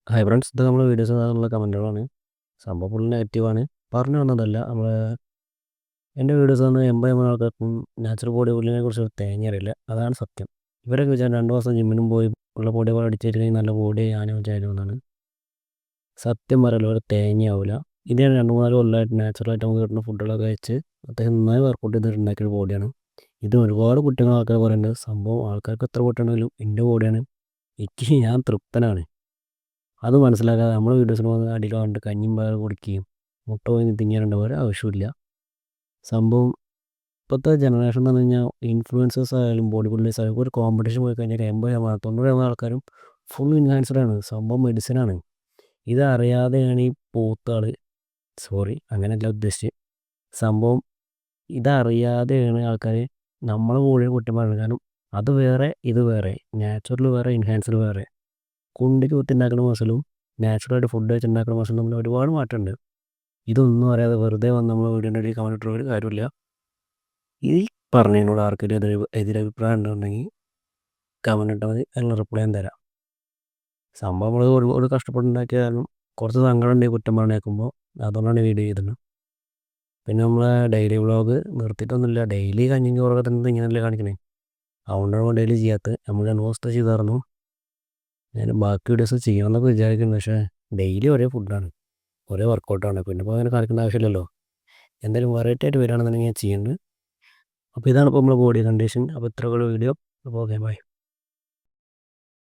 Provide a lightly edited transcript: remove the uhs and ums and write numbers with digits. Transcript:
Hi friends, ഇത് നമ്മൾ videos കാണാനുള്ള കമൻറ്റുകളാണ്. സംഭവം ഫുൾ നെഗറ്റീവാണ്. പറഞ്ഞു വന്നതല്ല. എൻ്റെ വീഡിയോസ് കാണുന്ന 80% ആൾക്കാർക്കും നാച്ചുറൽ ബോഡി ബിൽഡിങ്ങിനെ കുറിച്ച് ഒരു തേങ്ങ അറിയില്ല. അതാണ് സത്യം. ഇവരൊക്കെ വിചാരം 2 മാസം ജിമ്മിനും പോയി ഉള്ള ബോഡി അടിച്ചിട്ടുണ്ടെങ്കിൽ നല്ല ബോഡി ഞാനും വിചാരിക്കുന്നതാണ്. സത്യം പറയല്ലോ, ഒരു തേങ്ങയാവില്ല. ഇത് ഞാൻ 2-3 കൊല്ലമായിട്ട് നാച്ചുറലായിട്ട് നമുക്ക് കിട്ടുന്ന ഫുഡുകളൊക്കെ കഴിച്ച് അത്യാവശ്യം നന്നായി വർക്കൗട്ട് ചെയ്തിട്ട് ഉണ്ടാക്കിയൊരു ബോഡിയാണ്. ഇത് ഒരുപാട് കുറ്റങ്ങൾ ആൾക്കാർ പറയുന്നുണ്ട്. സംഭവം ആൾക്കാർക്ക് എത്ര കുറ്റമുണ്ടെങ്കിലും എൻ്റെ ബോഡിയാണ്, ഞാൻ തൃപ്തനാണ്. അത് മനസ്സിലാക്കാതെ നമ്മൾ വീഡിയോസിന് വന്ന് അടിയിൽ കണ്ടിട്ട് കഞ്ഞിയും പയറും കുടിക്കുകയും മുട്ട പോയി തിങ്ങാനുണ്ട് ഒരു ആവശ്യമില്ല. സംഭവം ഇപ്പോഴത്തെ ജനറേഷൻ എന്ന് പറഞ്ഞു കഴിഞ്ഞാൽ ഇൻഫ്ലുവൻസേഴ്സ് ആയാലും ബോഡി ബിൽഡേഴ്സ് ആയാലും ഒരു കോമ്പറ്റീഷൻ പോയി കഴിഞ്ഞാൽ 80-90 ആൾക്കാരും ഫുൾ ഇൻഹാൻസ്ഡാണ്. സംഭവം മെഡിസിനാണ്. ഇതറിയാതെയാണ് ഈ പോത്താൾ, സോറി അങ്ങനെയല്ല ഉദ്ദേശിച്ച്, സംഭവം ഇതറിയാതെയാണ് ആൾക്കാർ നമ്മളെ ബോഡിയെ കുറ്റം പറയുന്നത്. കാരണം അത് വേറെ ഇത് വേറെ, നാച്ചുറൽ വേറെ ഇൻഹാൻസ്ഡ് വേറെ. കുണ്ടിക്ക് കുത്തിണ്ടാക്കുന്ന മസിലും നാച്ചുറലായിട്ട് ഫുഡ് വെച്ചുണ്ടാക്കുന്ന മസിലും തമ്മിൽ ഒരുപാട് മാറ്റമുണ്ട്. ഇതൊന്നും അറിയാതെ വെറുതെ വന്ന് നമ്മൾ വീഡിയോൻ്റെ ഇടയിൽ കമൻറ്റ് ഇട്ടിട്ട് ഒരു കാര്യമില്ല. ഈ പറഞ്ഞതിനോട് ആർക്കെങ്കിലും എതിരഭിപ്രായം ഉണ്ടെന്നുണ്ടെങ്കിൽ കമൻറ്റ് ഇട്ടാൽ മതി, അതിനുള്ള റിപ്ലൈ ഞാൻ തരാം. സംഭവം നമ്മൾ ഒരുപാട് കഷ്ടപ്പെട്ടുണ്ടാക്കിയാലും കുറച്ച് സങ്കടം ഉണ്ടെങ്കിൽ കുറ്റം പറഞ്ഞേക്കുമ്പോൾ അതുകൊണ്ടാണ് വീഡിയോ ചെയ്തത്. പിന്നെ നമ്മളെ ഡെയിലി വ്ളോഗ് നിർത്തിയിട്ടൊന്നുമില്ല. ഡെയിലി കഞ്ഞിയും ചോറൊക്കെ തന്നെ ഇങ്ങനെയല്ലേ കാണിക്കണേ. അതുകൊണ്ടാണ് ഡെയിലി ചെയ്യാത്തത്. നമ്മൾ 2 ദിവസത്തെ ചെയ്തായിരുന്നു. ഞാൻ ബാക്കി വീഡിയോസ് ചെയ്യണമെന്നൊക്കെ വിചാരിക്കുന്നു. പക്ഷേ ഡെയിലി ഒരേ ഫുഡാണ്, ഒരേ വർക്കൗട്ടാണ്. പിന്നെ ഇപ്പോൾ അങ്ങനെ കാണിക്കേണ്ട ആവശ്യമില്ലല്ലോ. എന്തായാലും വെറൈറ്റി ആയിട്ട് വരികയാണെന്നുണ്ടെങ്കിൽ ഞാൻ ചെയ്യുന്നുണ്ട്. അപ്പോൾ ഇതാണ് ഇപ്പോൾ നമ്മുടെ ബോഡി കണ്ടീഷൻ. അപ്പോൾ ഇത്രയുള്ള വീഡിയോ. അപ്പോൾ ഓക്കെ, ബൈ.